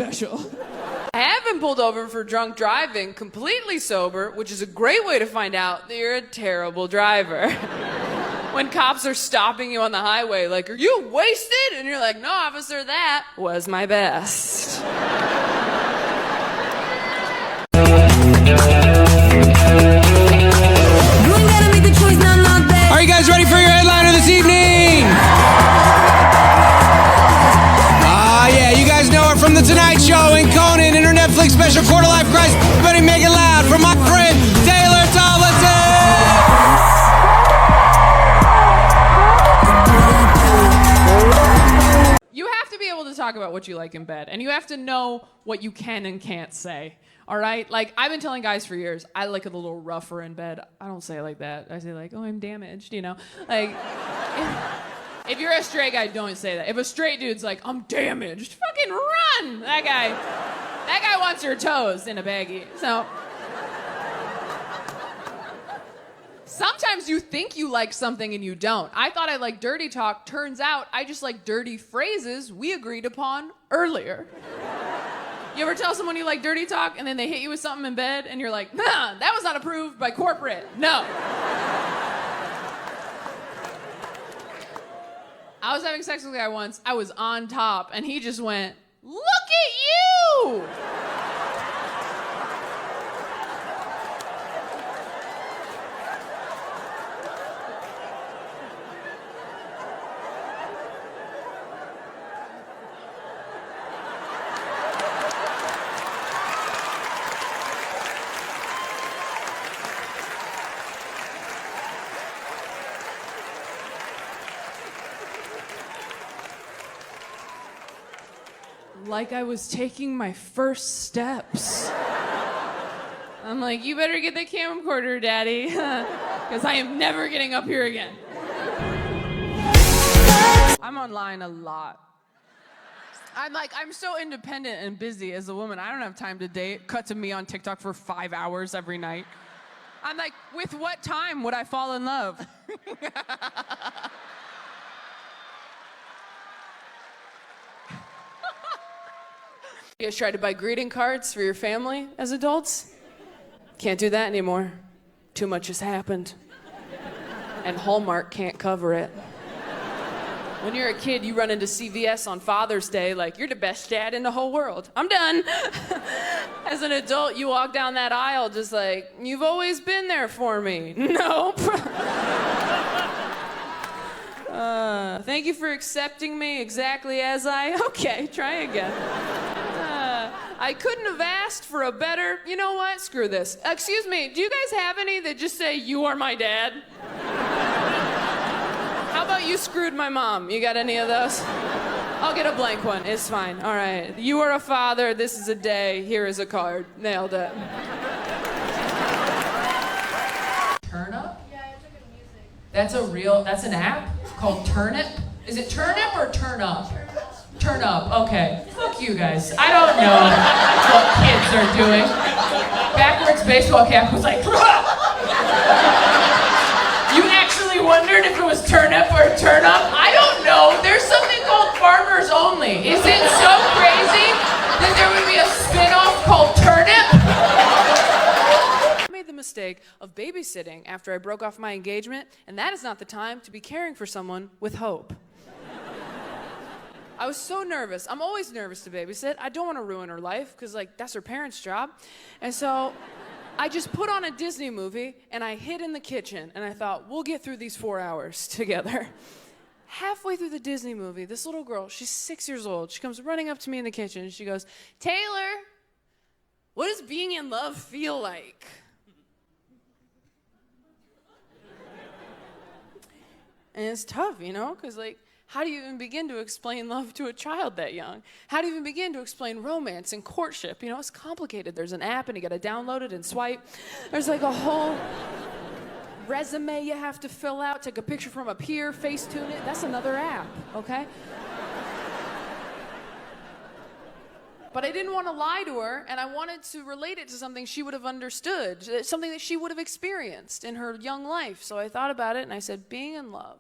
special. I have been pulled over for drunk driving, completely sober, which is a great way to find out that you're a terrible driver. When cops are stopping you on the highway, like, are you wasted? And you're like, no, officer, that was my best. Are you guys ready for your headliner this evening? Yeah, you guys know her from The Tonight Show and Conan in her Netflix special Quarter Life Crisis. Everybody make it loud for my friend Taylor Tomlinson! You have to be able to talk about what you like in bed, and you have to know what you can and can't say. All right? Like, I've been telling guys for years, I like it a little rougher in bed. I don't say it like that. I say like, oh, I'm damaged, you know? Like, if you're a straight guy, don't say that. If a straight dude's like, I'm damaged, fucking run! That guy wants your toes in a baggie. So, sometimes you think you like something and you don't. I thought I liked dirty talk. Turns out I just like dirty phrases we agreed upon earlier. You ever tell someone you like dirty talk and then they hit you with something in bed and you're like, nah, that was not approved by corporate. No. I was having sex with a guy once. I was on top and he just went, look at you! Like I was taking my first steps. I'm like, you better get the camcorder, Daddy, because I am never getting up here again. I'm online a lot. I'm so independent and busy as a woman. I don't have time to date. Cut to me on TikTok for 5 hours every night. I'm like, with what time would I fall in love? You guys tried to buy greeting cards for your family as adults? Can't do that anymore. Too much has happened. And Hallmark can't cover it. When you're a kid, you run into CVS on Father's Day like, you're the best dad in the whole world. I'm done. As an adult, you walk down that aisle just like, you've always been there for me. Nope. Thank you for accepting me exactly as I... Okay, try again. I couldn't have asked for a better... You know what? Screw this. Excuse me, do you guys have any that just say, you are my dad? How about you screwed my mom? You got any of those? I'll get a blank one. It's fine. All right. You are a father. This is a day. Here is a card. Nailed it. Turn Up? Yeah, it's like a music. That's an app called Turnip? Is it Turnip or Turn Up? Turn Up, okay. Fuck you guys. I don't know what kids are doing. Backwards baseball cap was like, you actually wondered if it was Turn Up or Turn Up? I don't know. There's something called Farmers Only. Is it so crazy that there would be a spin-off called Turnip? I made the mistake of babysitting after I broke off my engagement, and that is not the time to be caring for someone with hope. I was so nervous. I'm always nervous to babysit. I don't want to ruin her life because, like, that's her parents' job. And so I just put on a Disney movie and I hid in the kitchen and I thought, we'll get through these 4 hours together. Halfway through the Disney movie, this little girl, she's 6 years old. She comes running up to me in the kitchen and she goes, Taylor, what does being in love feel like? And it's tough, you know, because, like, how do you even begin to explain love to a child that young? How do you even begin to explain romance and courtship? You know, it's complicated. There's an app and you gotta download it and swipe. There's like a whole resume you have to fill out, take a picture from up here, Facetune it. That's another app, okay? But I didn't want to lie to her, and I wanted to relate it to something she would have understood, something that she would have experienced in her young life. So I thought about it and I said, being in love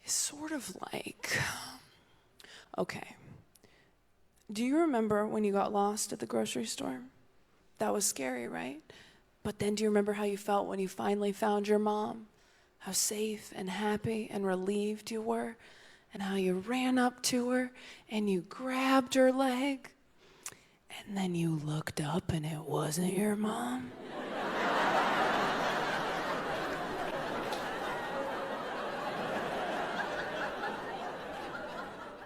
is sort of like, okay, Do you remember when you got lost at the grocery store? That was scary, right? But then do you remember how you felt when you finally found your mom? How safe and happy and relieved you were? And how you ran up to her and you grabbed her leg? And then you looked up and it wasn't your mom?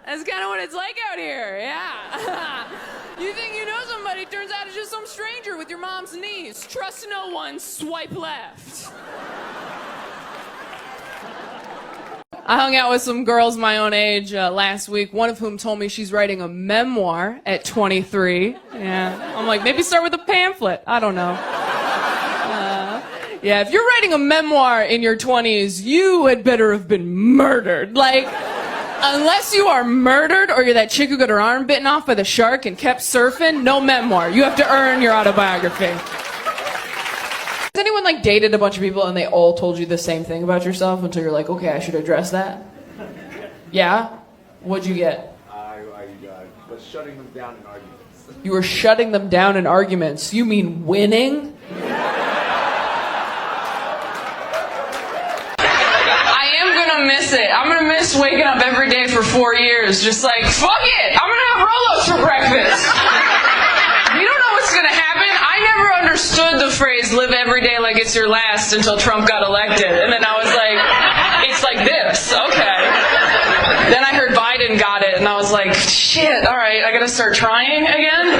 That's kind of what it's like out here, yeah. You think you know somebody, turns out it's just some stranger with your mom's niece. Trust no one, swipe left. I hung out with some girls my own age last week, one of whom told me she's writing a memoir at 23. Yeah, I'm like, maybe start with a pamphlet. I don't know. Yeah, if you're writing a memoir in your 20s, you had better have been murdered. Like, unless you are murdered or you're that chick who got her arm bitten off by the shark and kept surfing, no memoir. You have to earn your autobiography. Has anyone like dated a bunch of people and they all told you the same thing about yourself until you're like, okay, I should address that? Yeah? What'd you get? I was shutting them down in arguments. You were shutting them down in arguments. You mean winning? Miss it. I'm gonna miss waking up every day for 4 years, just like, fuck it, I'm gonna have Rolos for breakfast. You don't know what's gonna happen. I never understood the phrase live every day like it's your last until Trump got elected, and then I was like, it's like this, okay. Then I heard Biden got it, and I was like, shit, alright, I gotta start trying again?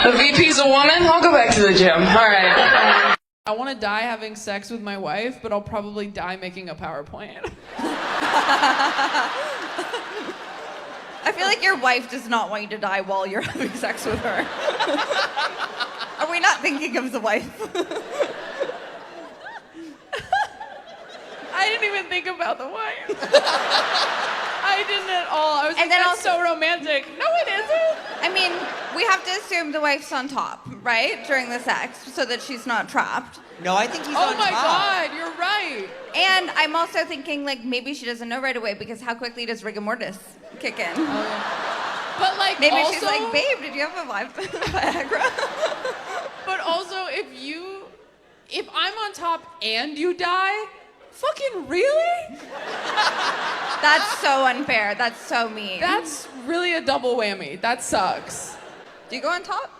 The VP's a woman? I'll go back to the gym, alright. I want to die having sex with my wife, but I'll probably die making a PowerPoint. I feel like your wife does not want you to die while you're having sex with her. Are we not thinking of the wife? I didn't even think about the wife. I didn't at all. I was like, then that's so romantic. No, it isn't. I mean, we have to assume the wife's on top, right? During the sex, so that she's not trapped. No, I think he's on top. Oh my God, you're right. And I'm also thinking, like, maybe she doesn't know right away because how quickly does rigor mortis kick in? Oh, yeah. But like, maybe also, she's like, babe, did you have a Viagra? But also, if I'm on top and you die, fucking really? That's so unfair. That's so mean. That's really a double whammy. That sucks. Do you go on top?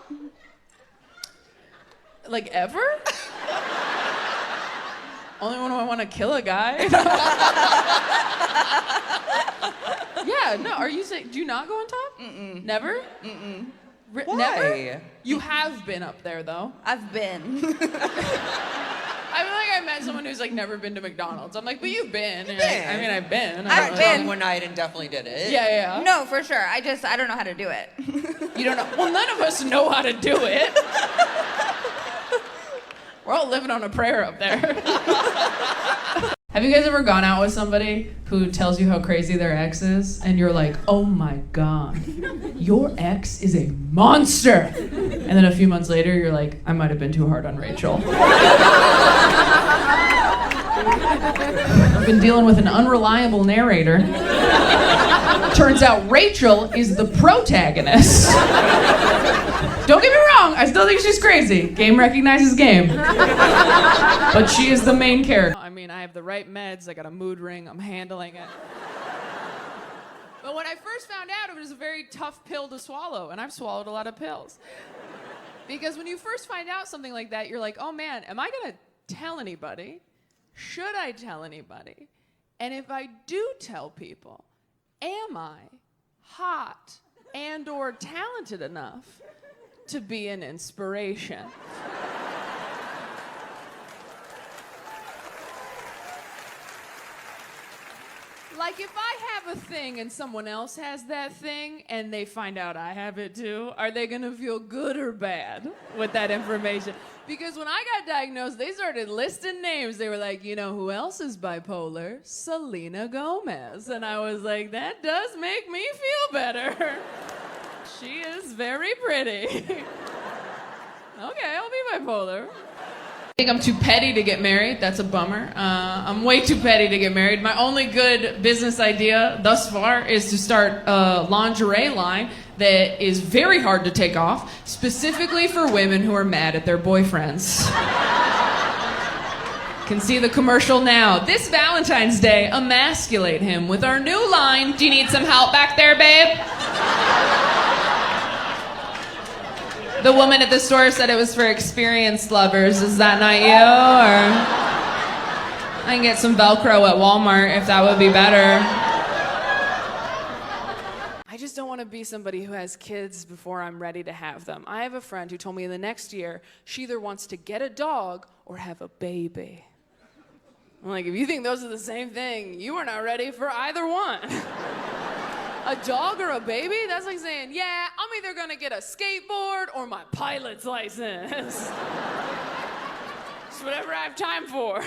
Like, ever? Only when I want to kill a guy. Yeah, no, are you saying, do you not go on top? Mm-mm. Never? Mm-mm. Why? Never? You have been up there, though. I've been. I feel like I met someone who's like never been to McDonald's. I'm like, but you've been. And been. I mean, I've been. I've I been. drunk one night and definitely did it. Yeah. No, for sure. I don't know how to do it. You don't know? Well, none of us know how to do it. We're all living on a prayer up there. Have you guys ever gone out with somebody who tells you how crazy their ex is, and you're like, oh my God, your ex is a monster? And then a few months later, you're like, I might have been too hard on Rachel. I've been dealing with an unreliable narrator. Turns out Rachel is the protagonist. Don't get me wrong, I still think she's crazy. Game recognizes game. But she is the main character. I mean, I have the right meds, I got a mood ring, I'm handling it. But when I first found out, it was a very tough pill to swallow, and I've swallowed a lot of pills. Because when you first find out something like that, you're like, oh man, am I gonna tell anybody? Should I tell anybody? And if I do tell people, am I hot and or talented enough to be an inspiration? Like, if I have a thing and someone else has that thing and they find out I have it too, are they gonna feel good or bad with that information? Because when I got diagnosed, they started listing names. They were like, you know who else is bipolar? Selena Gomez. And I was like, that does make me feel better. She is very pretty. Okay, I'll be bipolar. I think I'm too petty to get married. That's a bummer. I'm way too petty to get married. My only good business idea thus far is to start a lingerie line that is very hard to take off, specifically for women who are mad at their boyfriends. Can see the commercial now. This Valentine's Day, emasculate him with our new line, "Do you need some help back there, babe?" The woman at the store said it was for experienced lovers. Is that not you? Or I can get some Velcro at Walmart if that would be better. I just don't want to be somebody who has kids before I'm ready to have them. I have a friend who told me in the next year she either wants to get a dog or have a baby. I'm like, if you think those are the same thing, you are not ready for either one. A dog or a baby? That's like saying, yeah, I'm either gonna get a skateboard or my pilot's license. It's whatever I have time for.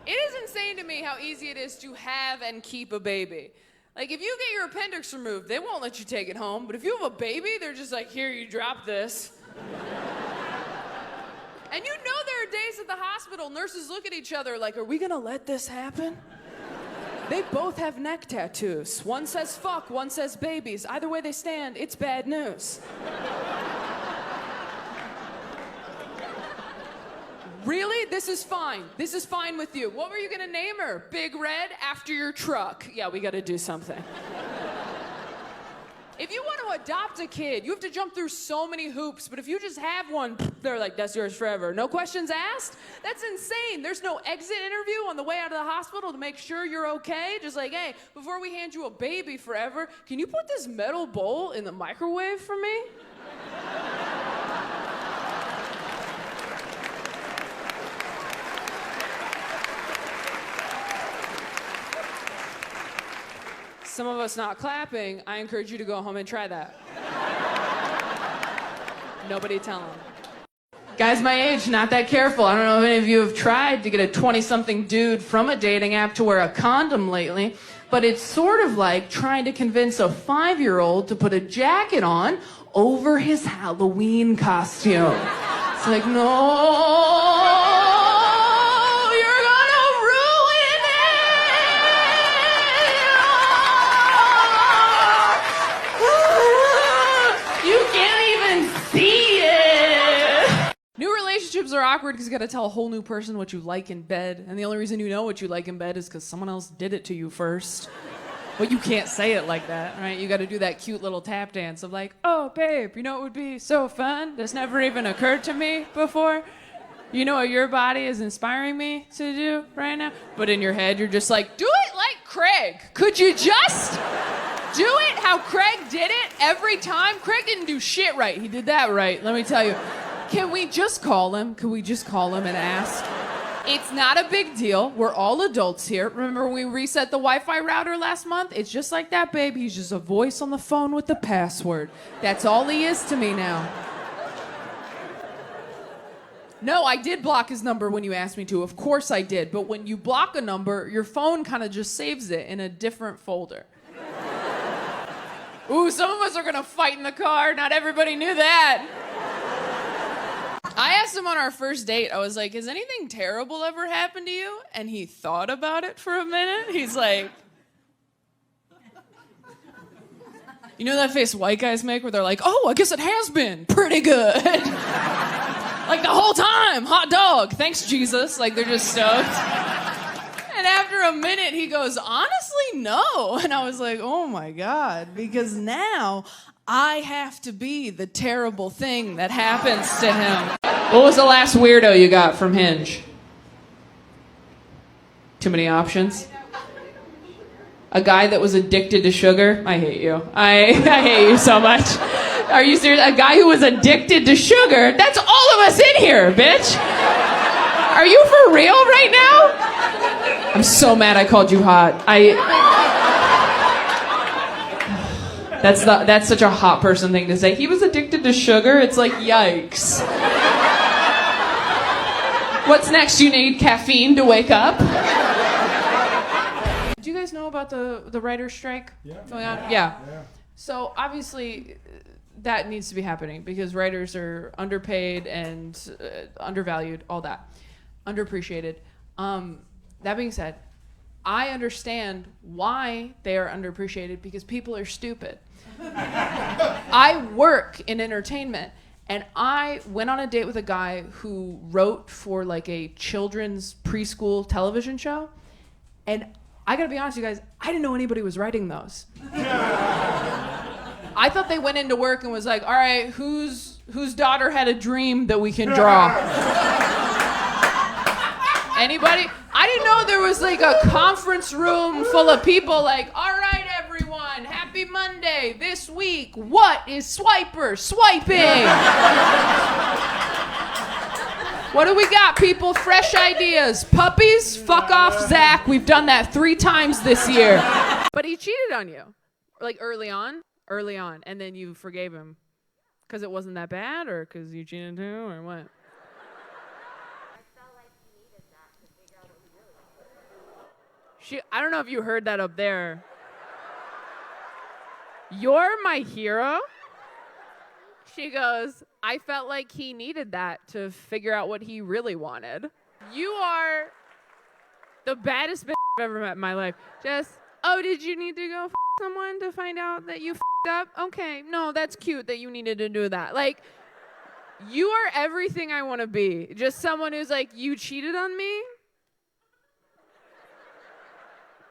It is insane to me how easy it is to have and keep a baby. Like, if you get your appendix removed, they won't let you take it home. But if you have a baby, they're just like, here, you drop this. And you know there are days at the hospital, nurses look at each other like, are we gonna let this happen? They both have neck tattoos. One says fuck, one says babies. Either way they stand, it's bad news. Really? This is fine. This is fine with you. What were you gonna name her? Big Red after your truck. Yeah, we gotta do something. If you want to adopt a kid, you have to jump through so many hoops, but if you just have one, they're like, that's yours forever. No questions asked? That's insane. There's no exit interview on the way out of the hospital to make sure you're okay. Just like, hey, before we hand you a baby forever, can you put this metal bowl in the microwave for me? Some of us not clapping, I encourage you to go home and try that. Nobody tell them. Guys my age, not that careful. I don't know if any of you have tried to get a 20-something dude from a dating app to wear a condom lately, but it's sort of like trying to convince a 5-year-old to put a jacket on over his Halloween costume. It's like, no. Relationships are awkward because you got to tell a whole new person what you like in bed, and the only reason you know what you like in bed is because someone else did it to you first. But you can't say it like that, right? You got to do that cute little tap dance of like, oh, babe, you know what would be so fun? This never even occurred to me before. You know what your body is inspiring me to do right now? But in your head, you're just like, do it like Craig. Could you just do it how Craig did it every time? Craig didn't do shit right. He did that right, let me tell you. Can we just call him? Can we just call him and ask? It's not a big deal. We're all adults here. Remember when we reset the Wi-Fi router last month? It's just like that, babe. He's just a voice on the phone with the password. That's all he is to me now. No, I did block his number when you asked me to. Of course I did. But when you block a number, your phone kind of just saves it in a different folder. Ooh, some of us are going to fight in the car. Not everybody knew that. I asked him on our first date, I was like, has anything terrible ever happened to you? And he thought about it for a minute. He's like, you know that face white guys make where they're like, oh, I guess it has been pretty good. Like the whole time, hot dog, thanks Jesus. Like they're just stoked. And after a minute, he goes, honestly, no. And I was like, oh my God, because now I have to be the terrible thing that happens to him. What was the last weirdo you got from Hinge? Too many options? A guy that was addicted to sugar? I hate you. I hate you so much. Are you serious? A guy who was addicted to sugar? That's all of us in here, bitch. Are you for real right now? I'm so mad I called you hot. That's such a hot person thing to say. He was addicted to sugar? It's like, yikes. What's next? You need caffeine to wake up? Do you guys know about the writer's strike going on? Yeah. So obviously that needs to be happening because writers are underpaid and undervalued, all that. Underappreciated. That being said, I understand why they are underappreciated because people are stupid. I work in entertainment, and I went on a date with a guy who wrote for like a children's preschool television show, and I gotta be honest, you guys, I didn't know anybody was writing those. I thought they went into work and was like, all right, whose daughter had a dream that we can draw? Anybody? I didn't know there was like a conference room full of people like, all right, everyone, happy Monday. This week, what is Swiper swiping? What do we got, people? Fresh ideas. Puppies? Fuck off, Zach. We've done that 3 times this year. But he cheated on you. Like early on, and then you forgave him. Because it wasn't that bad, or because you cheated too, or what? I don't know if you heard that up there. You're my hero? She goes, I felt like he needed that to figure out what he really wanted. You are the baddest bitch I've ever met in my life. Just, oh, did you need to go someone to find out that you up? Okay, no, that's cute that you needed to do that. Like, you are everything I want to be. Just someone who's like, you cheated on me?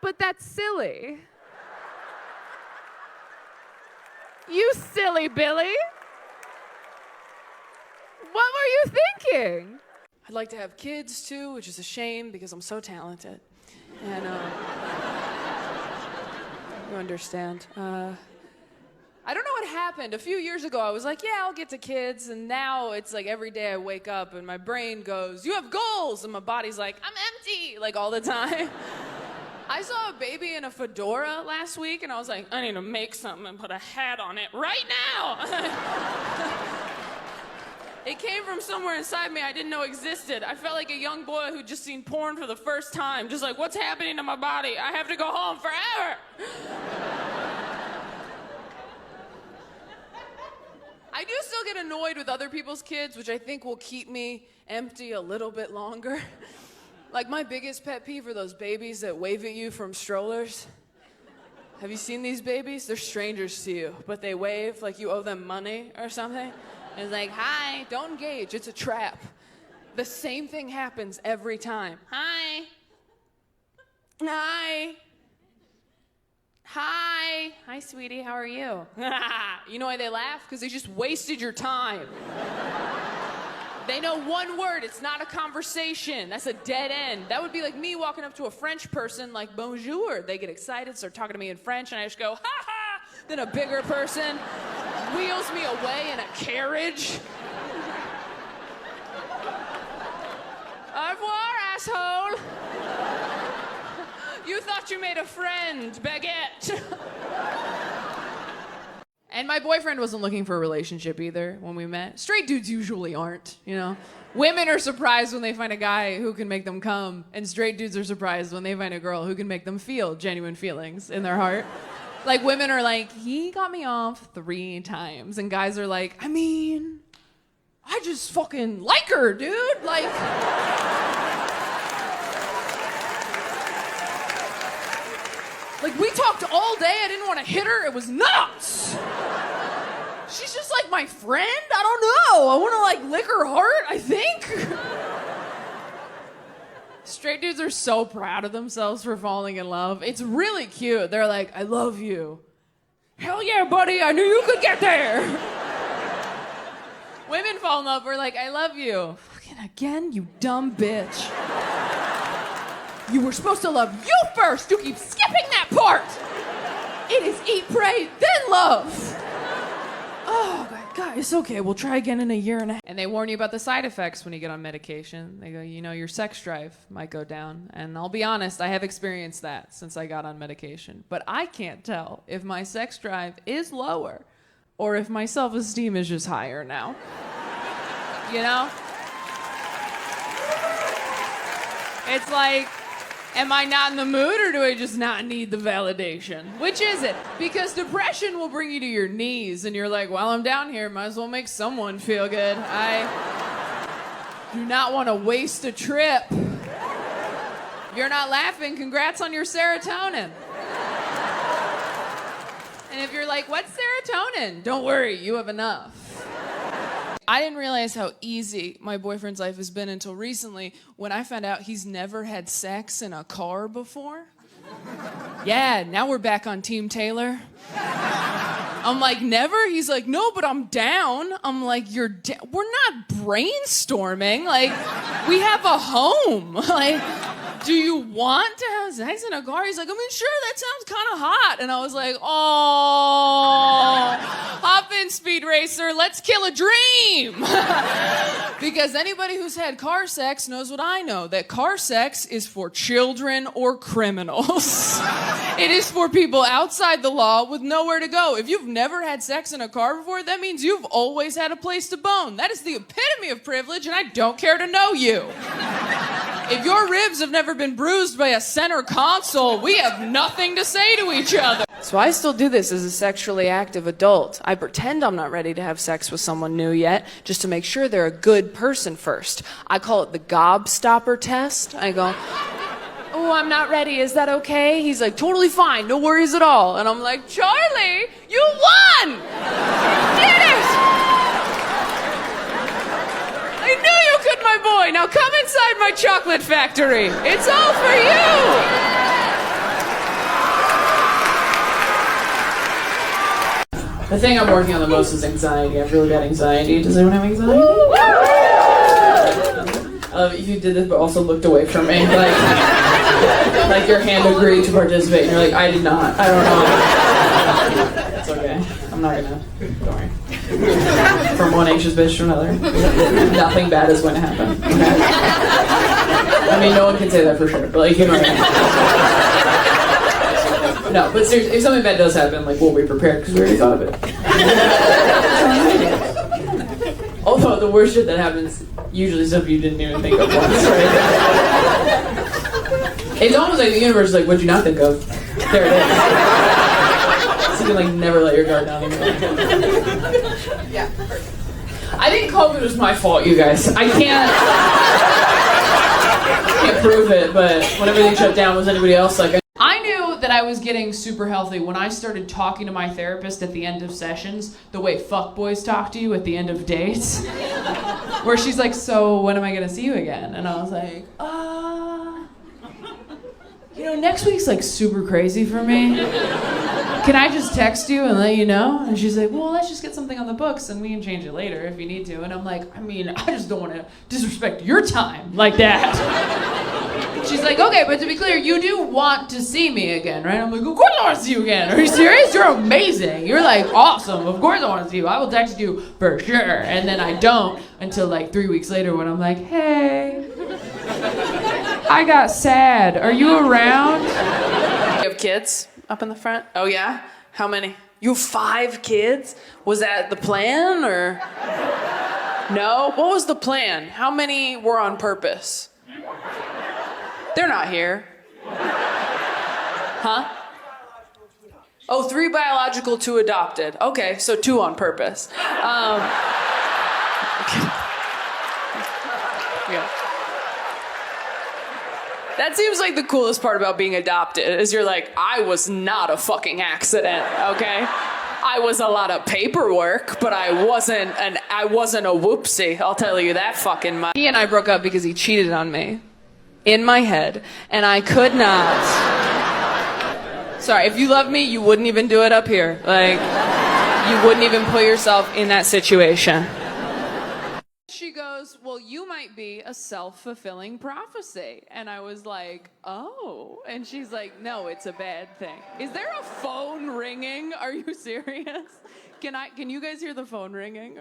But that's silly. You silly Billy. What were you thinking? I'd like to have kids too, which is a shame because I'm so talented. And you understand. I don't know what happened. A few years ago, I was like, yeah, I'll get to kids. And now it's like every day I wake up and my brain goes, you have goals. And my body's like, I'm empty, like all the time. I saw a baby in a fedora last week, and I was like, I need to make something and put a hat on it right now. It came from somewhere inside me I didn't know existed. I felt like a young boy who'd just seen porn for the first time. Just like, what's happening to my body? I have to go home forever. I do still get annoyed with other people's kids, which I think will keep me empty a little bit longer. Like, my biggest pet peeve are those babies that wave at you from strollers. Have you seen these babies? They're strangers to you, but they wave like you owe them money or something. And it's like, hi, don't engage, it's a trap. The same thing happens every time. Hi. Hi. Hi. Hi, sweetie, how are you? You know why they laugh? Because they just wasted your time. They know one word. It's not a conversation. That's a dead end. That would be like me walking up to a French person like, bonjour. They get excited, start talking to me in French, and I just go, ha ha. Then a bigger person wheels me away in a carriage. Au revoir, asshole. You thought you made a friend, baguette. And my boyfriend wasn't looking for a relationship either when we met. Straight dudes usually aren't, you know? Women are surprised when they find a guy who can make them come, and straight dudes are surprised when they find a girl who can make them feel genuine feelings in their heart. Like, women are like, he got me off 3 times, and guys are like, I mean, I just fucking like her, dude. Like... Like, we talked all day, I didn't want to hit her, it was nuts! She's just like my friend? I don't know, I want to like lick her heart, I think? Straight dudes are so proud of themselves for falling in love. It's really cute. They're like, I love you. Hell yeah, buddy, I knew you could get there! Women fall in love, we're like, I love you. Fucking again, you dumb bitch. You were supposed to love you first. You keep skipping that part. It is eat, pray, then love. Oh, God, it's okay. We'll try again in a year and a half. And they warn you about the side effects when you get on medication. They go, you know, your sex drive might go down. And I'll be honest, I have experienced that since I got on medication. But I can't tell if my sex drive is lower or if my self-esteem is just higher now. You know? It's like... Am I not in the mood, or do I just not need the validation? Which is it? Because depression will bring you to your knees, and you're like, while I'm down here, might as well make someone feel good. I do not want to waste a trip. If you're not laughing, congrats on your serotonin. And if you're like, what's serotonin? Don't worry, you have enough. I didn't realize how easy my boyfriend's life has been until recently when I found out he's never had sex in a car before. Yeah, now we're back on Team Taylor. I'm like, never? He's like, no, but I'm down. I'm like, we're not brainstorming. Like, we have a home. Like, do you want to have sex in a car? He's like, I mean, sure, that sounds kind of hot. And I was like, oh, hop in, Speed Racer, let's kill a dream. Because anybody who's had car sex knows what I know, that car sex is for children or criminals. It is for people outside the law with nowhere to go. If you've never had sex in a car before, that means you've always had a place to bone. That is the epitome of privilege, and I don't care to know you. If your ribs have never been bruised by a center console, we have nothing to say to each other. So I still do this as a sexually active adult. I pretend I'm not ready to have sex with someone new yet, just to make sure they're a good person first. I call it the gobstopper test. I go, oh, I'm not ready. Is that okay? He's like, totally fine. No worries at all. And I'm like, Charlie, you won! You did it! I knew you could, my boy. Now come inside my chocolate factory. It's all for you. The thing I'm working on the most is anxiety. I've really got anxiety. Does anyone have anxiety? If you did this but also looked away from me. Like your hand agreed to participate and you're like, I did not. I don't know. It's okay. I'm not gonna. Don't worry. From one anxious bitch to another. Nothing bad is going to happen. Okay? I mean, no one can say that for sure, but like, you know what I mean? No, but seriously, if something bad does happen, like, we'll be prepared because we already thought of it. Although the worst shit that happens, usually stuff you didn't even think of once, right? It's almost like the universe is like, what'd you not think of? There it is. So you can like never let your guard down anymore. Yeah. I think COVID was my fault, you guys. I can't prove it, but when everything shut down, was anybody else like? I knew that I was getting super healthy when I started talking to my therapist at the end of sessions, the way fuckboys talk to you at the end of dates. Where she's like, so when am I gonna see you again? And I was like, you know, next week's like super crazy for me. Can I just text you and let you know? And she's like, well, let's just get something on the books and we can change it later if you need to. And I'm like, I mean, I just don't want to disrespect your time like that. She's like, okay, but to be clear, you do want to see me again, right? I'm like, of course I want to see you again. Are you serious? You're amazing. You're like awesome. Of course I want to see you. I will text you for sure. And then I don't until like 3 weeks later when I'm like, hey, I got sad. Are you around? You have kids up in the front? Oh yeah? How many? You have 5 kids? Was that the plan or? No? What was the plan? How many were on purpose? They're not here. Huh? Oh, 3 biological, 2 adopted. Okay, so 2 on purpose. Yeah. That seems like the coolest part about being adopted, is you're like, I was not a fucking accident, okay? I was a lot of paperwork, but I wasn't a whoopsie, I'll tell you that fucking much. He and I broke up because he cheated on me. In my head, and I could not. Sorry, if you loved me, you wouldn't even do it up here. Like, you wouldn't even put yourself in that situation. She goes, well, you might be a self-fulfilling prophecy. And I was like, oh. And she's like, no, it's a bad thing. Is there a phone ringing? Are you serious? Can you guys hear the phone ringing?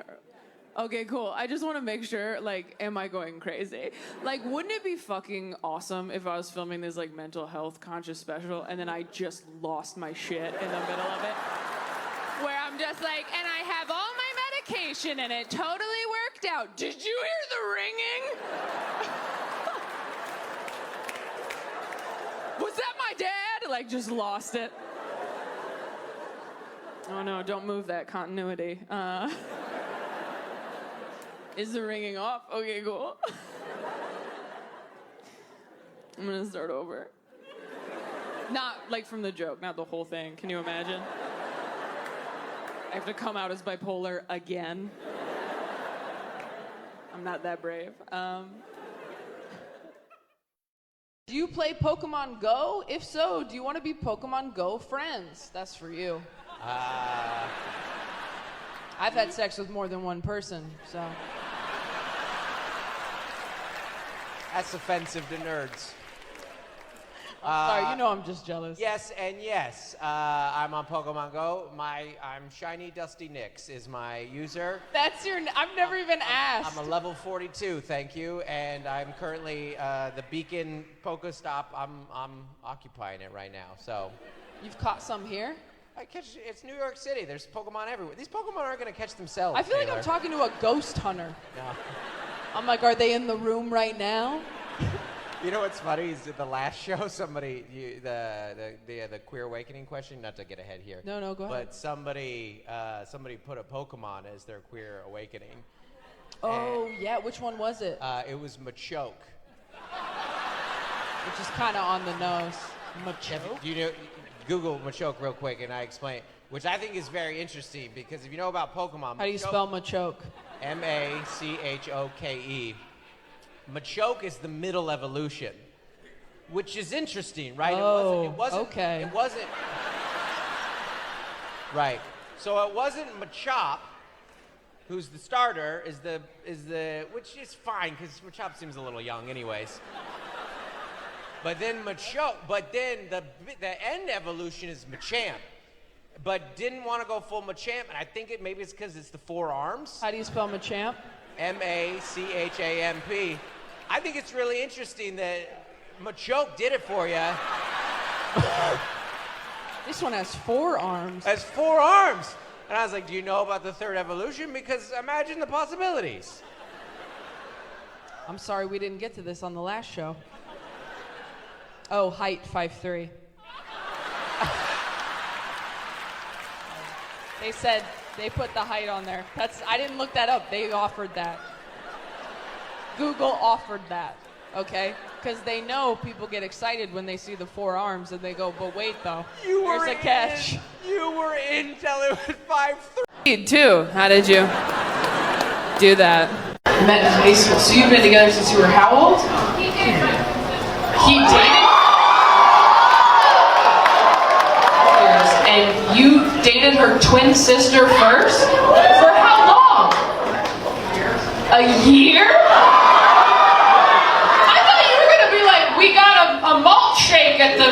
Okay, cool. I just want to make sure, like, am I going crazy? Like, wouldn't it be fucking awesome if I was filming this, like, mental health conscious special and then I just lost my shit in the middle of it? Where I'm just like, and I have all my medication and it totally worked out. Did you hear the ringing? Was that my dad? Like, just lost it. Oh no, don't move that continuity. Is the ringing off? Okay, cool. I'm gonna start over. Not like from the joke, not the whole thing. Can you imagine? I have to come out as bipolar again. I'm not that brave. Do you play Pokemon Go? If so, do you want to be Pokemon Go friends? That's for you. I've had sex with more than one person, so. That's offensive to nerds. Sorry, you know I'm just jealous. Yes and yes. I'm on Pokemon Go. I'm Shiny Dusty Nix is my user. That's your. I've never even asked. I'm a level 42, thank you, and I'm currently the Beacon Pokestop. I'm occupying it right now. So. You've caught some here? It's New York City. There's Pokemon everywhere. These Pokemon aren't gonna catch themselves. I feel like Taylor. I'm talking to a ghost hunter. No. I'm like, are they in the room right now? You know what's funny is at the last show, somebody, the queer awakening question, not to get ahead here. No, go ahead. But somebody put a Pokemon as their queer awakening. Oh, yeah, which one was it? It was Machoke. Which is kind of on the nose. Machoke? You know, Google Machoke real quick and I explain it, which I think is very interesting because if you know about Pokemon. How do you spell Machoke? Machoke. Machoke is the middle evolution, which is interesting, right? Oh, it wasn't. okay. It wasn't. Right. So it wasn't Machop, who's the starter, is the which is fine because Machop seems a little young, anyways. But then Machoke. But then the end evolution is Machamp. But didn't want to go full Machamp, and I think maybe it's because it's the 4 arms. How do you spell Machamp? Machamp. I think it's really interesting that Machoke did it for you. This one has 4 arms. Has 4 arms. And I was like, do you know about the 3rd evolution? Because imagine the possibilities. I'm sorry we didn't get to this on the last show. Oh, height 5'3". They said they put the height on there. I didn't look that up. They offered that. Google offered that, okay? Because they know people get excited when they see the 4 arms and they go, but wait though, there's a catch. You were in till it was 5'3". Too. How did you do that? Met in high school. So you've been together since you were how old? He dated? And you dated her twin sister first? For how long? A year? I thought you were gonna be like, we got a malt shake at the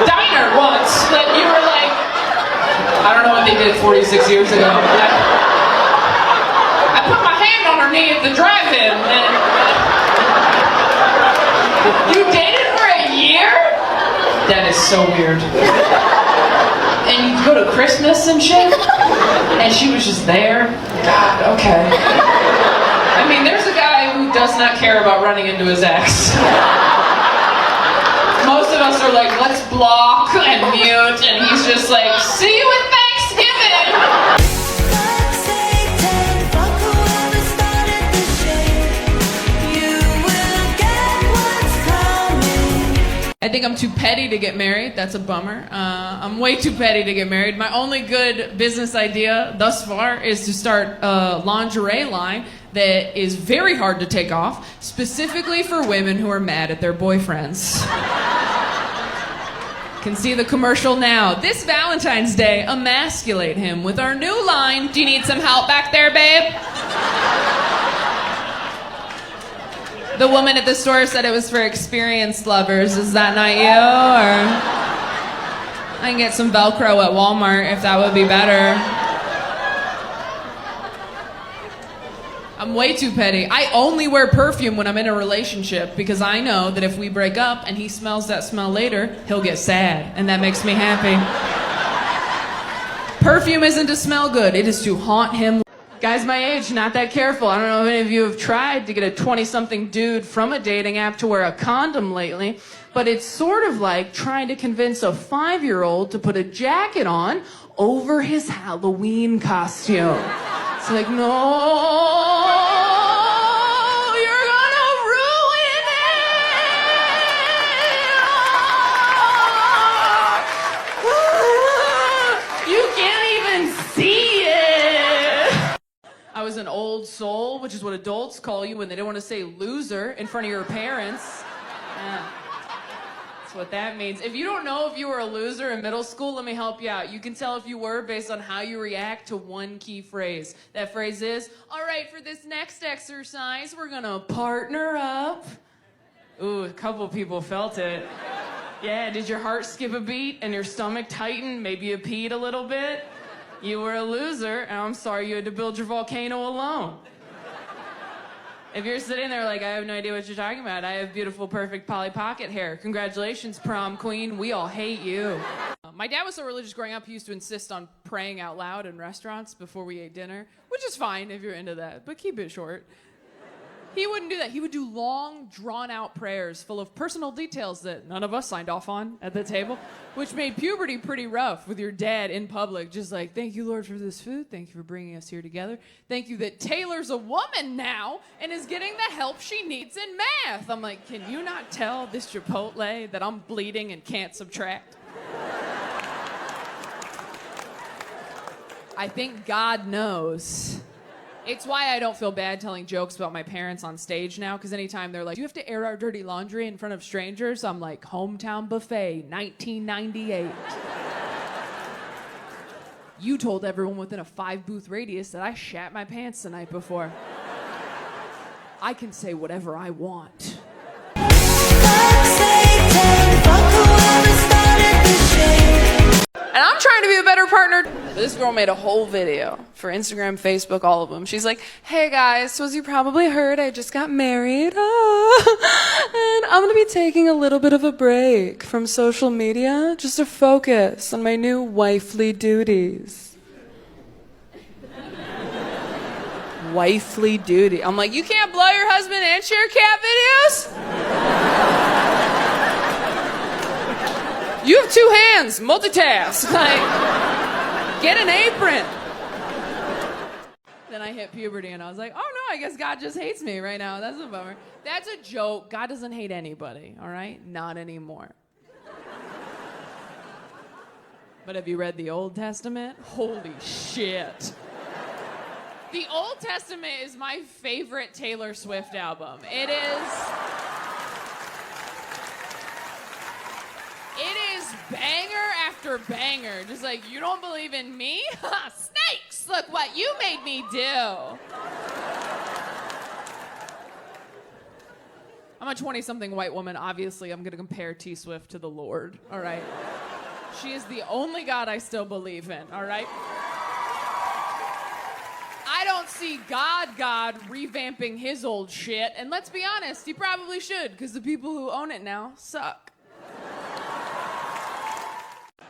diner once. That you were like, I don't know what they did 46 years ago. I put my hand on her knee at the drive-in. You dated for a year? That is so weird. And you go to Christmas and shit? And she was just there? God, okay. I mean, there's a guy who does not care about running into his ex. Most of us are like, let's block and mute, and he's just like, see you at Thanksgiving! I think I'm too petty to get married. That's a bummer. I'm way too petty to get married. My only good business idea thus far is to start a lingerie line that is very hard to take off, specifically for women who are mad at their boyfriends. Can see the commercial now. This Valentine's Day, emasculate him with our new line. Do you need some help back there, babe? The woman at the store said it was for experienced lovers. Is that not you? Or I can get some Velcro at Walmart if that would be better. I'm way too petty. I only wear perfume when I'm in a relationship because I know that if we break up and he smells that smell later, he'll get sad, and that makes me happy. Perfume isn't to smell good, it is to haunt him. Guys my age, not that careful. I don't know if any of you have tried to get a 20-something dude from a dating app to wear a condom lately, but it's sort of like trying to convince a 5-year-old to put a jacket on over his Halloween costume. It's like, no, you're gonna ruin it. You can't even see it. was an old soul, which is what adults call you when they don't want to say loser in front of your parents. Yeah. That's what that means. If you don't know if you were a loser in middle school, let me help you out. You can tell if you were based on how you react to one key phrase. That phrase is, all right, for this next exercise, we're gonna partner up. Ooh, a couple people felt it. Yeah, did your heart skip a beat and your stomach tighten? Maybe you peed a little bit? You were a loser, and I'm sorry you had to build your volcano alone. If you're sitting there like, I have no idea what you're talking about, I have beautiful, perfect Polly Pocket hair. Congratulations, prom queen. We all hate you. My dad was so religious growing up, he used to insist on praying out loud in restaurants before we ate dinner, which is fine if you're into that, but keep it short. He wouldn't do that. He would do long, drawn-out prayers full of personal details that none of us signed off on at the table, which made puberty pretty rough with your dad in public, just like, thank you, Lord, for this food. Thank you for bringing us here together. Thank you that Taylor's a woman now and is getting the help she needs in math. I'm like, can you not tell this Chipotle that I'm bleeding and can't subtract? I think God knows. It's why I don't feel bad telling jokes about my parents on stage now, because anytime they're like, do you have to air our dirty laundry in front of strangers? I'm like, hometown buffet, 1998. You told everyone within a 5-booth radius that I shat my pants the night before. I can say whatever I want. And I'm trying to be a better partner. This girl made a whole video for Instagram, Facebook, all of them. She's like, hey guys, so as you probably heard, I just got married. And I'm gonna be taking a little bit of a break from social media just to focus on my new wifely duties. Wifely duty. I'm like, you can't blow your husband and share cat videos? You have 2 hands, multitask. Like, get an apron. Then I hit puberty and I was like, oh no, I guess God just hates me right now. That's a bummer. That's a joke. God doesn't hate anybody, all right? Not anymore. But have you read the Old Testament? Holy shit. The Old Testament is my favorite Taylor Swift album. It is banger after banger. Just like, you don't believe in me? Snakes! Look what you made me do. I'm a 20-something white woman. Obviously, I'm going to compare T Swift to the Lord, all right? She is the only God I still believe in, all right? I don't see God revamping his old shit, and let's be honest, he probably should, because the people who own it now suck.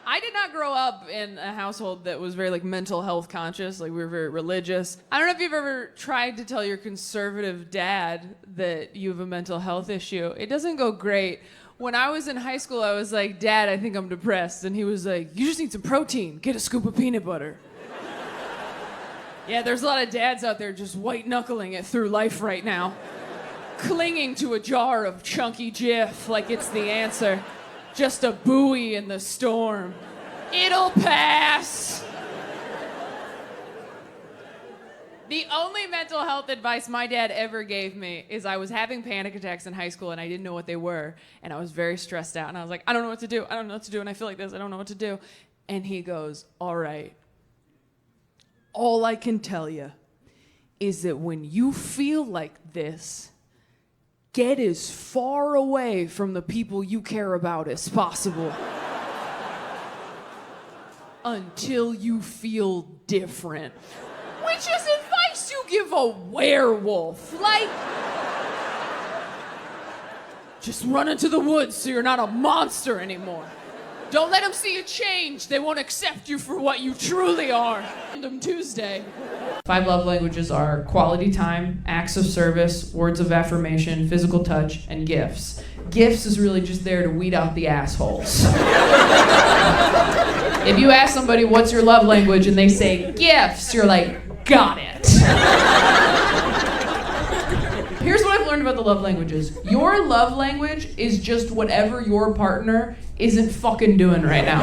I did not grow up in a household that was very, like, mental health conscious. Like, we were very religious. I don't know if you've ever tried to tell your conservative dad that you have a mental health issue. It doesn't go great. When I was in high school, I was like, Dad, I think I'm depressed. And he was like, you just need some protein. Get a scoop of peanut butter. Yeah, there's a lot of dads out there just white-knuckling it through life right now. Clinging to a jar of chunky Jif like it's the answer. Just a buoy in the storm. It'll pass. The only mental health advice my dad ever gave me is I was having panic attacks in high school and I didn't know what they were. And I was very stressed out. And I was like, I don't know what to do. I don't know what to do. And I feel like this. I don't know what to do. And he goes, all right. All I can tell you is that when you feel like this, get as far away from the people you care about as possible. Until you feel different. Which is advice you give a werewolf. Like, just run into the woods so you're not a monster anymore. Don't let them see you change. They won't accept you for what you truly are. Random Tuesday. 5 love languages are quality time, acts of service, words of affirmation, physical touch, and gifts. Gifts is really just there to weed out the assholes. If you ask somebody, what's your love language, and they say gifts, you're like, got it. Here's what I've learned about the love languages. Your love language is just whatever your partner isn't fucking doing right now.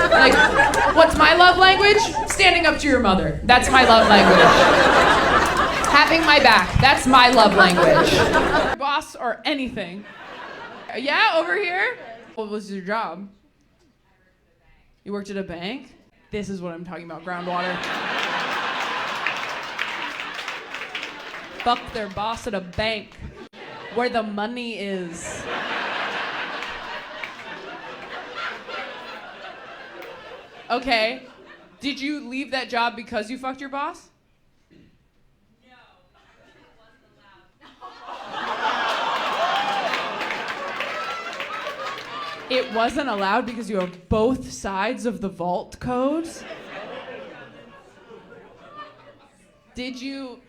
Like, What's my love language? Standing up to your mother. That's my love language. Having my back. That's my love language. Boss or anything. Yeah, over here? What was your job? You worked at a bank? This is what I'm talking about, groundwater. Fuck their boss at a bank. Where the money is. Okay. Did you leave that job because you fucked your boss? No. It wasn't allowed because you have both sides of the vault codes? Did you...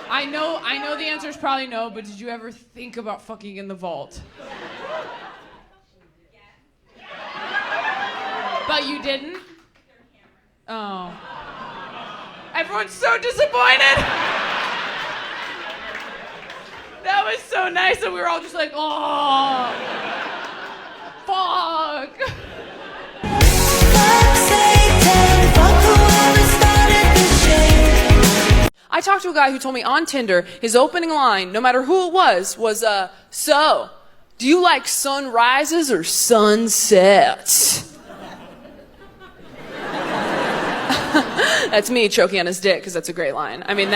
I know the answer is probably no, but did you ever think about fucking in the vault? But you didn't? Oh. Everyone's so disappointed. That was so nice that we were all just like, oh, fuck. I talked to a guy who told me on Tinder, his opening line, no matter who it was, so, do you like sunrises or sunsets? That's me choking on his dick, because that's a great line. I mean,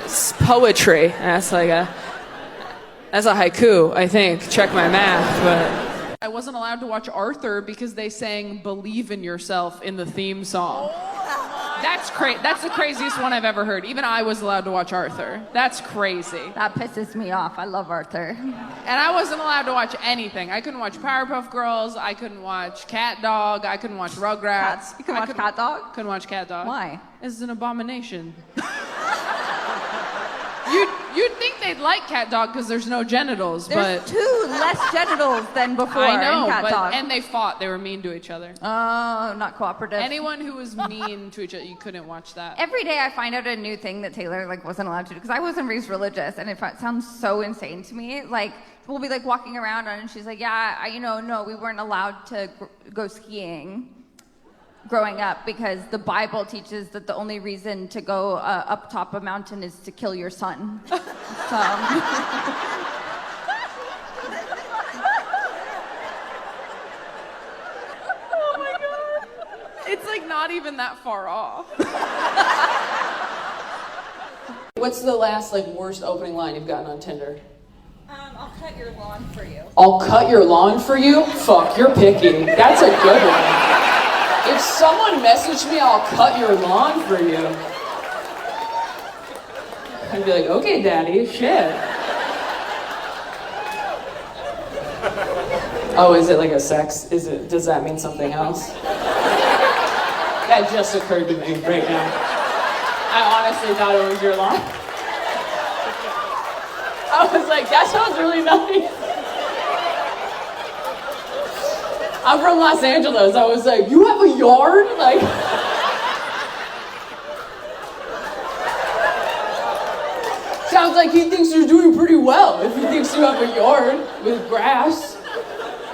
it's poetry. That's a haiku, I think. Check my math, but... I wasn't allowed to watch Arthur because they sang Believe in Yourself in the theme song. That's the craziest one I've ever heard. Even I was allowed to watch Arthur. That's crazy. That pisses me off. I love Arthur. And I wasn't allowed to watch anything. I couldn't watch Powerpuff Girls. I couldn't watch Cat Dog. I couldn't watch Rugrats. You can watch Cat Dog? Couldn't watch Cat Dog. Why? It's an abomination. You'd think they'd like Cat Dog because there's no genitals, There's but... two less genitals than before I know, in Cat Dog. and they fought. They were mean to each other. Oh, not cooperative. Anyone who was mean to each other, you couldn't watch that. Every day I find out a new thing that Taylor wasn't allowed to do because I wasn't raised religious and it sounds so insane to me. Like we'll be walking around and she's like, yeah, no, we weren't allowed to go skiing growing up because the Bible teaches that the only reason to go up top a mountain is to kill your son. So. Oh my God. It's not even that far off. What's the last worst opening line you've gotten on Tinder? I'll cut your lawn for you. I'll cut your lawn for you? Fuck, you're picky. That's a good one. If someone messaged me, I'll cut your lawn for you. I'd be like, okay, daddy, shit. Oh, is it a sex? Does that mean something else? That just occurred to me right now. I honestly thought it was your lawn. I was like, that sounds really nice. I'm from Los Angeles. I was like, you have a yard? Sounds like he thinks you're doing pretty well if he thinks you have a yard with grass.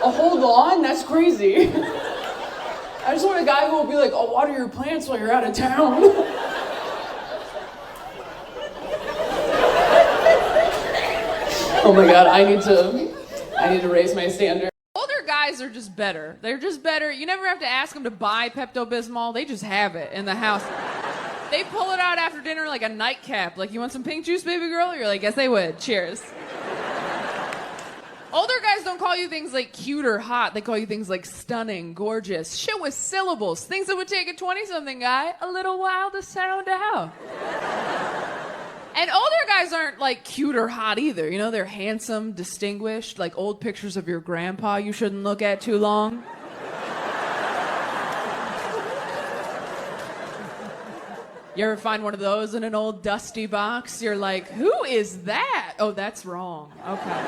A whole lawn? That's crazy. I just want a guy who will be like, I'll water your plants while you're out of town. Oh my God, I need to raise my standard. Older guys are just better. They're just better. You never have to ask them to buy Pepto-Bismol. They just have it in the house. They pull it out after dinner like a nightcap. You want some pink juice, baby girl? You're like, yes, they would. Cheers. Older guys don't call you things like cute or hot. They call you things like stunning, gorgeous, shit with syllables. Things that would take a 20-something guy a little while to sound out. And older guys aren't cute or hot either. They're handsome, distinguished, old pictures of your grandpa you shouldn't look at too long. You ever find one of those in an old dusty box? You're like, who is that? Oh, that's wrong. Okay.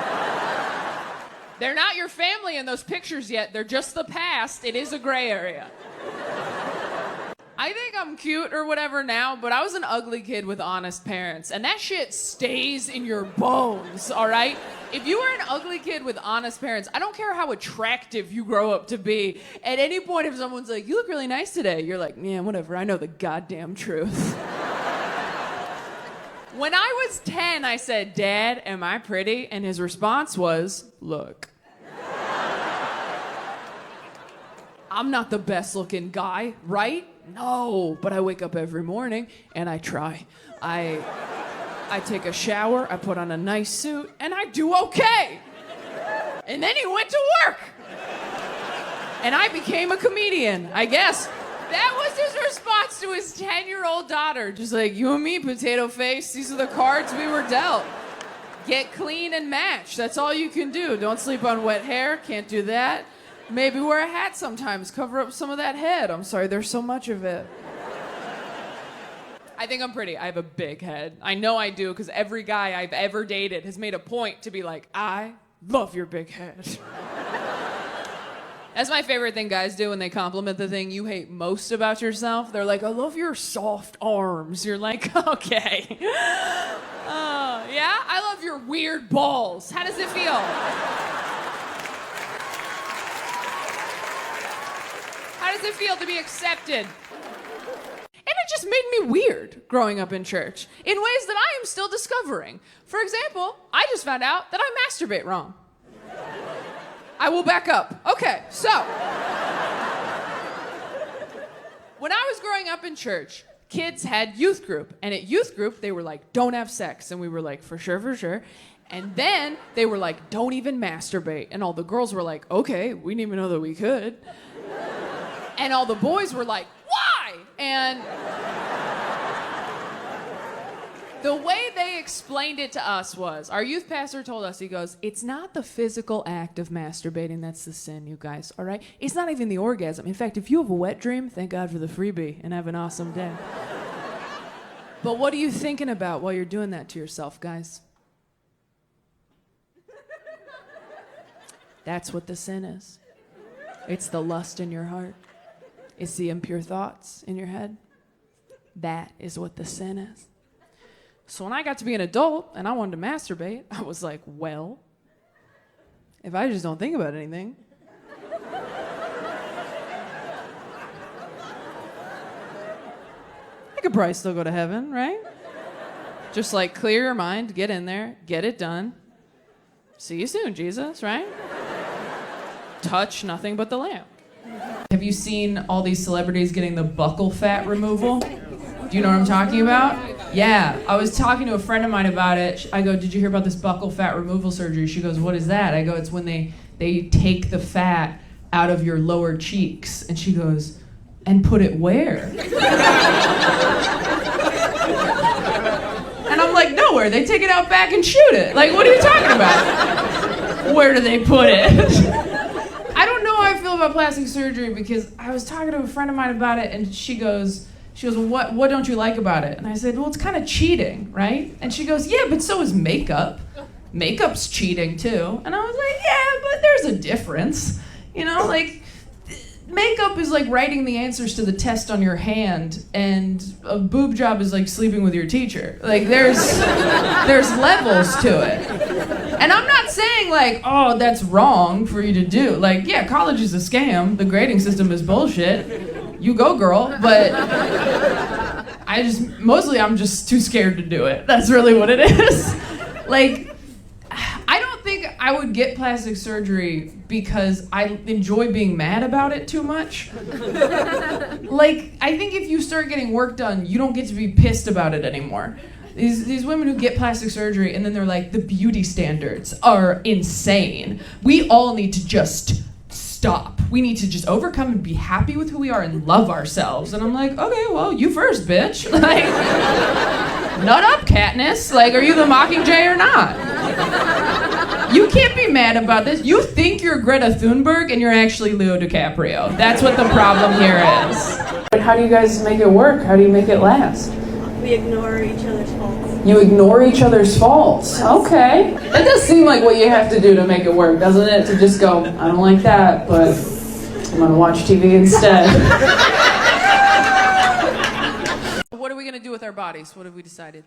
They're not your family in those pictures yet. They're just the past. It is a gray area. I think I'm cute or whatever now, but I was an ugly kid with honest parents, and that shit stays in your bones, all right? If you are an ugly kid with honest parents, I don't care how attractive you grow up to be. At any point, if someone's like, you look really nice today, you're like, yeah, whatever, I know the goddamn truth. When I was 10, I said, Dad, am I pretty? And his response was, look. I'm not the best looking guy, right? No, but I wake up every morning and I try. I take a shower, I put on a nice suit, and I do okay. And then he went to work. And I became a comedian, I guess. That was his response to his 10-year-old daughter. Just like, you and me, potato face, these are the cards we were dealt. Get clean and match, that's all you can do. Don't sleep on wet hair, can't do that. Maybe wear a hat sometimes, cover up some of that head. I'm sorry, there's so much of it. I think I'm pretty. I have a big head. I know I do, because every guy I've ever dated has made a point to be like, I love your big head. That's my favorite thing guys do when they compliment the thing you hate most about yourself. They're like, I love your soft arms. You're like, okay. Yeah? I love your weird balls. How does it feel? How does it feel to be accepted? And it just made me weird growing up in church in ways that I am still discovering. For example, I just found out that I masturbate wrong. I will back up. Okay, so. When I was growing up in church, kids had youth group. And at youth group, they were like, don't have sex. And we were like, for sure, for sure. And then they were like, don't even masturbate. And all the girls were like, okay, we didn't even know that we could. And all the boys were like, why? And the way they explained it to us was, our youth pastor told us, he goes, it's not the physical act of masturbating that's the sin, you guys, all right? It's not even the orgasm. In fact, if you have a wet dream, thank God for the freebie and have an awesome day. But what are you thinking about while you're doing that to yourself, guys? That's what the sin is. It's the lust in your heart. It's the impure thoughts in your head. That is what the sin is. So when I got to be an adult and I wanted to masturbate, I was like, well, if I just don't think about anything, I could probably still go to heaven, right? Just like clear your mind, get in there, get it done. See you soon, Jesus, right? Touch nothing but the lamp. Have you seen all these celebrities getting the buccal fat removal? Do you know what I'm talking about? Yeah, I was talking to a friend of mine about it. I go, did you hear about this buccal fat removal surgery? She goes, what is that? I go, it's when they take the fat out of your lower cheeks. And she goes, and put it where? And I'm like, nowhere. They take it out back and shoot it. Like, what are you talking about? Where do they put it? I don't know how I feel about plastic surgery because I was talking to a friend of mine about it and she goes, well, what don't you like about it? And I said, well, it's kind of cheating, right? And she goes, yeah, but so is makeup. Makeup's cheating too. And I was like, yeah, but there's a difference. You know, like, makeup is like writing the answers to the test on your hand, and a boob job is like sleeping with your teacher. Like, there's levels to it. And I'm not saying like, oh, that's wrong for you to do. Like, yeah, college is a scam. The grading system is bullshit. You go, girl. But I'm just too scared to do it. That's really what it is. Like, I don't think I would get plastic surgery because I enjoy being mad about it too much. Like, I think if you start getting work done, you don't get to be pissed about it anymore. These women who get plastic surgery and then they're like, the beauty standards are insane. We all need to just stop. We need to just overcome and be happy with who we are and love ourselves. And I'm like, okay, well, you first, bitch. Like, nut up, Katniss. Like, are you the Mockingjay or not? You can't be mad about this. You think you're Greta Thunberg and you're actually Leo DiCaprio. That's what the problem here is. How do you guys make it work? How do you make it last? We ignore each other's faults. You ignore each other's faults. Okay. That does seem like what you have to do to make it work, doesn't it? To just go, I don't like that, but I'm gonna watch TV instead. going to do with our bodies? What have we decided?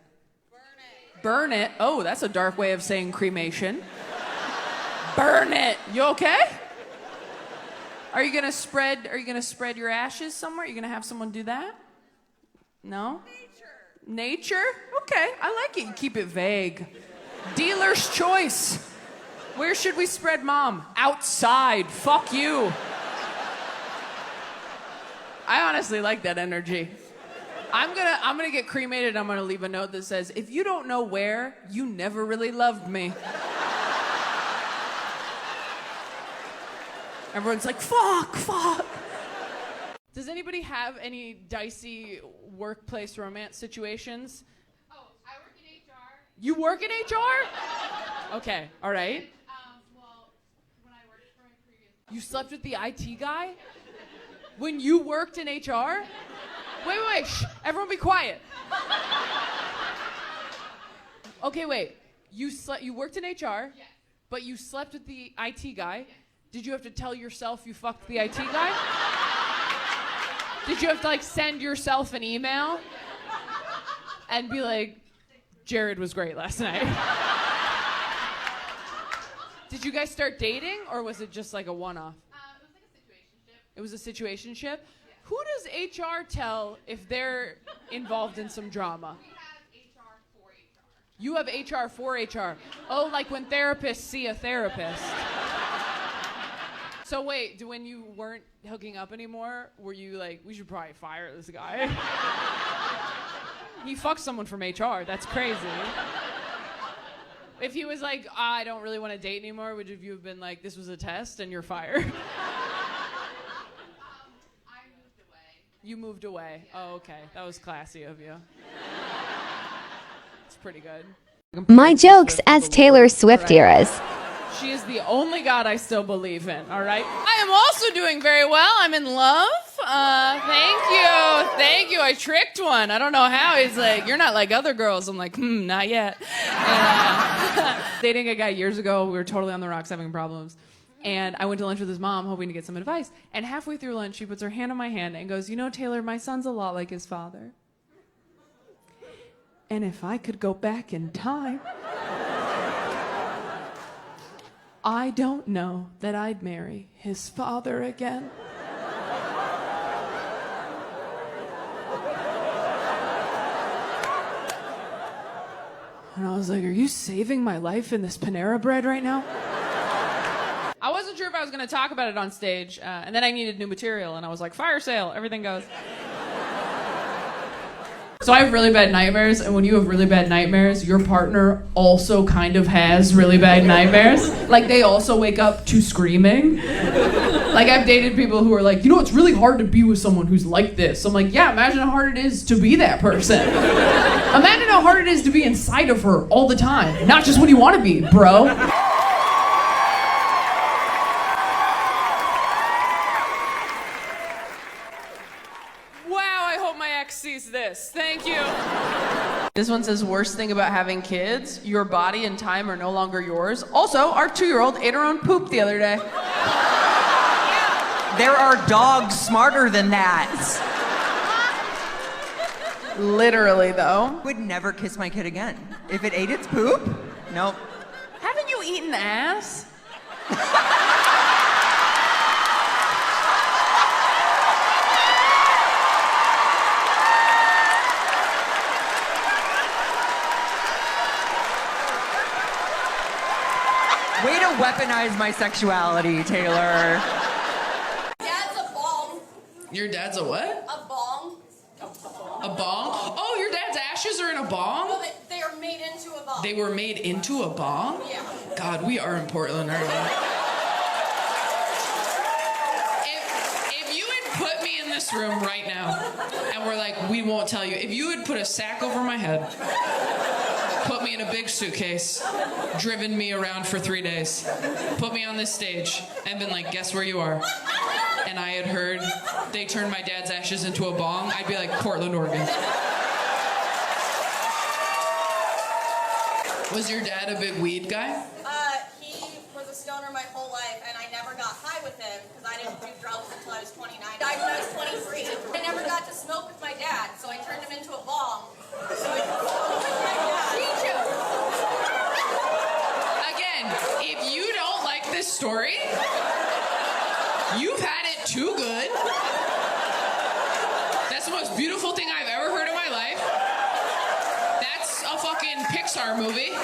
Burn it. Oh, that's a dark way of saying cremation. Burn it. You okay? Are you going to spread your ashes somewhere? Are you going to have someone do that? No? Nature? Okay, I like it. You keep it vague. Dealer's choice. Where should we spread mom? Outside. Fuck you. I honestly like that energy. I'm gonna get cremated. I'm gonna leave a note that says, if you don't know where, you never really loved me. Everyone's like, fuck. Does anybody have any dicey workplace romance situations? Oh, I work in HR. You work in HR? Okay, all right. Well, when I worked for my previous... You slept with the IT guy? When you worked in HR? Wait, shh, everyone be quiet. Okay, wait. You worked in HR, Yes. but you slept with the IT guy. Yes. Did you have to tell yourself you fucked the IT guy? Did you have to like send yourself an email and be like, Jared was great last night? Did you guys start dating or was it just like a one-off? It was like a situationship. It was a situationship? Yeah. Who does HR tell if they're involved in some drama? We have HR for HR. You have HR for HR. Oh, like when therapists see a therapist. So wait, when you weren't hooking up anymore, were you like, we should probably fire this guy? He fucked someone from HR. That's crazy. If he was like, I don't really want to date anymore, would you have been like, this was a test and you're fired? I moved away. You moved away. Yeah. Oh, okay. That was classy of you. It's pretty good. My jokes as Taylor Swift eras. She is the only God I still believe in, all right? I am also doing very well. I'm in love. Thank you. I tricked one. I don't know how. He's like, you're not like other girls. I'm like, not yet. Dating a guy years ago. We were totally on the rocks having problems. And I went to lunch with his mom hoping to get some advice. And halfway through lunch, she puts her hand on my hand and goes, you know, Taylor, my son's a lot like his father. And if I could go back in time, I don't know that I'd marry his father again. And I was like, are you saving my life in this Panera Bread right now? I wasn't sure if I was going to talk about it on stage, and then I needed new material, and I was like, fire sale, everything goes. So I have really bad nightmares, and when you have really bad nightmares, your partner also kind of has really bad nightmares. Like, they also wake up to screaming. Like, I've dated people who are like, you know, it's really hard to be with someone who's like this. I'm like, yeah, imagine how hard it is to be that person. Imagine how hard it is to be inside of her all the time, not just when you want to be, bro. Sees this. Thank you. This one says, worst thing about having kids, your body and time are no longer yours. Also, our 2-year-old ate her own poop the other day. There are dogs smarter than that. Literally, though. Would never kiss my kid again. If it ate its poop, nope. Haven't you eaten ass? Way to weaponize my sexuality, Taylor. Dad's a bong. Your dad's a what? A bong. A bong? Oh, your dad's ashes are in a bong? No, they are made into a bong. They were made into a bong? Yeah. God, we are in Portland, aren't we? If you had put me in this room right now, and we're like, we won't tell you. If you had put a sack over my head, put me in a big suitcase, driven me around for 3 days, put me on this stage, and been like, guess where you are? And I had heard they turned my dad's ashes into a bong, I'd be like, Portland, Oregon. Was your dad a big weed guy? He was a stoner my whole life. life, and I never got high with him because I didn't do drugs until I was 29. Died when I was 23. I never got to smoke with my dad, so I turned him into a bong. So I could smoke with my dad. Again, if you don't like this story, you've had it too good. That's the most beautiful thing I've ever heard in my life. That's a fucking Pixar movie.